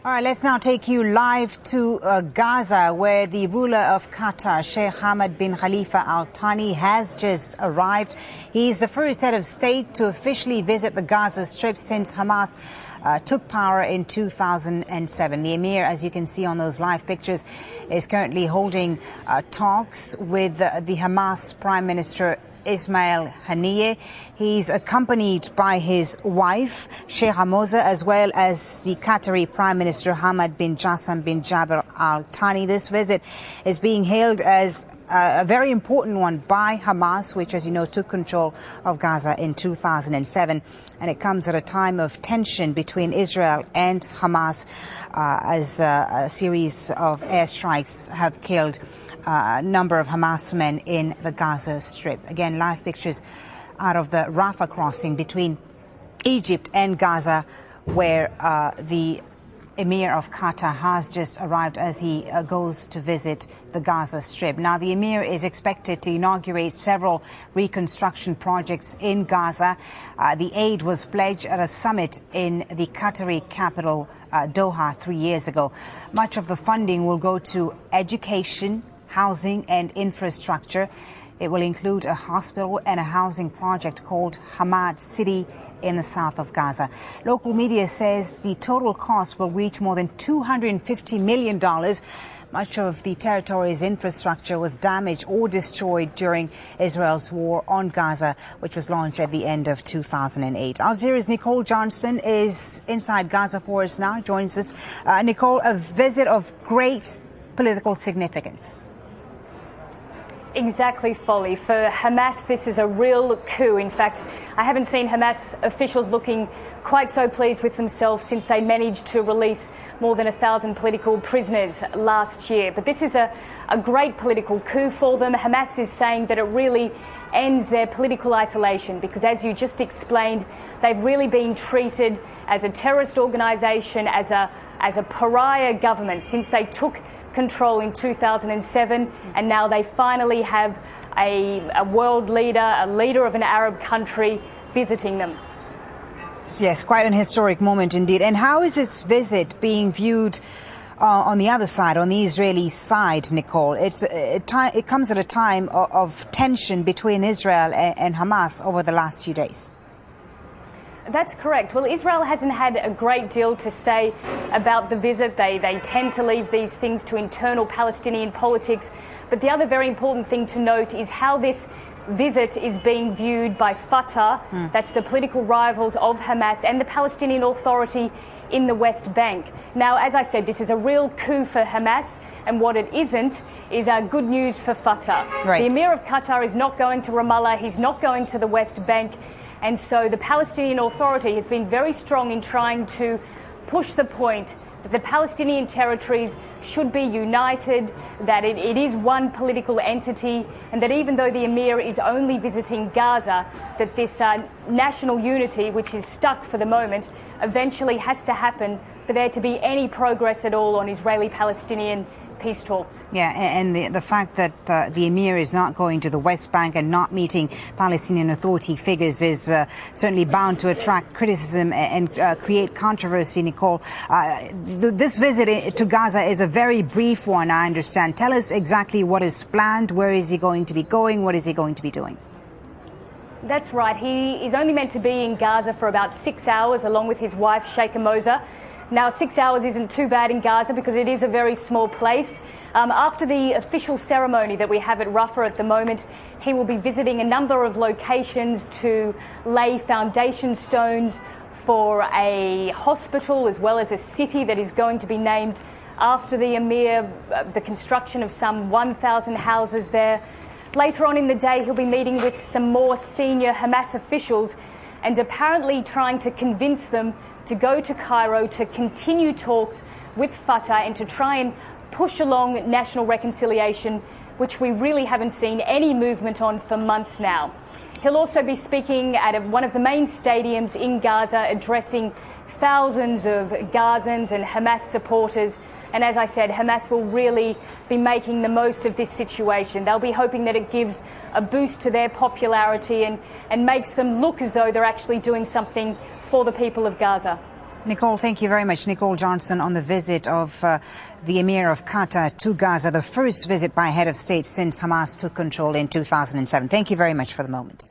All right, let's now take you live to Gaza, where the ruler of Qatar, Sheikh Hamad bin Khalifa Al Thani, has just arrived. He's the first head of state to officially visit the Gaza Strip since Hamas took power in 2007. The Emir, as you can see on those live pictures, is currently holding talks with the Hamas Prime Minister Ismail Haniyeh. He's accompanied by his wife, Sheikh Hamoza, as well as the Qatari Prime Minister Hamad bin Jassem bin Jaber Al Thani. This visit is being hailed as a very important one by Hamas, which, as you know, took control of Gaza in 2007. And it comes at a time of tension between Israel and Hamas, as a series of airstrikes have killed a number of Hamas men in the Gaza Strip. Again, live pictures out of the Rafah crossing between Egypt and Gaza, where the Emir of Qatar has just arrived as he goes to visit the Gaza Strip. Now, the Emir is expected to inaugurate several reconstruction projects in Gaza. The aid was pledged at a summit in the Qatari capital, Doha, 3 years ago. Much of the funding will go to education, housing and infrastructure. It will include a hospital and a housing project called Hamad City in the south of Gaza. Local media says the total cost will reach more than $250 million. Much of the territory's infrastructure was damaged or destroyed during Israel's war on Gaza, which was launched at the end of 2008. Al Jazeera's Nicole Johnson is inside Gaza for us now, joins us. Nicole, a visit of great political significance. Exactly, Folly. For Hamas, this is a real coup. In fact, I haven't seen Hamas officials looking quite so pleased with themselves since they managed to release more than 1,000 political prisoners last year. But this is a great political coup for them. Hamas is saying that it really ends their political isolation because, as you just explained, they've really been treated as a terrorist organisation, as a pariah government since they took control in 2007, and now they finally have a world leader, a leader of an Arab country visiting them. Yes, quite an historic moment indeed. And how is its visit being viewed on the other side, on the Israeli side, Nicole? It comes at a time of tension between Israel and Hamas over the last few days. That's correct. Well, Israel hasn't had a great deal to say about the visit. They tend to leave these things to internal Palestinian politics. But the other very important thing to note is how this visit is being viewed by Fatah, that's the political rivals of Hamas, and the Palestinian Authority in the West Bank. Now, as I said, this is a real coup for Hamas, and what it isn't is good news for Fatah. Right. The Emir of Qatar is not going to Ramallah, he's not going to the West Bank. And so the Palestinian Authority has been very strong in trying to push the point that the Palestinian territories should be united, that it is one political entity, and that even though the Emir is only visiting Gaza, that this national unity, which is stuck for the moment, eventually has to happen for there to be any progress at all on Israeli-Palestinian peace talks. Yeah, and the fact that the Emir is not going to the West Bank and not meeting Palestinian Authority figures is certainly bound to attract criticism and create controversy, Nicole. This visit to Gaza is a very brief one, I understand. Tell us exactly what is planned, where is he going to be going, what is he going to be doing? That's right. He is only meant to be in Gaza for about 6 hours along with his wife, Sheikh Hamoza. Now, 6 hours isn't too bad in Gaza because it is a very small place. After the official ceremony that we have at Rafah at the moment, he will be visiting a number of locations to lay foundation stones for a hospital as well as a city that is going to be named after the Emir, the construction of some 1,000 houses there. Later on in the day, he'll be meeting with some more senior Hamas officials and apparently trying to convince them to go to Cairo to continue talks with Fatah and to try and push along national reconciliation, which we really haven't seen any movement on for months now. He'll also be speaking at one of the main stadiums in Gaza, addressing thousands of Gazans and Hamas supporters. And as I said, Hamas will really be making the most of this situation. They'll be hoping that it gives a boost to their popularity and makes them look as though they're actually doing something for the people of Gaza. Nicole, thank you very much. Nicole Johnson on the visit of the Emir of Qatar to Gaza, the first visit by head of state since Hamas took control in 2007. Thank you very much for the moment.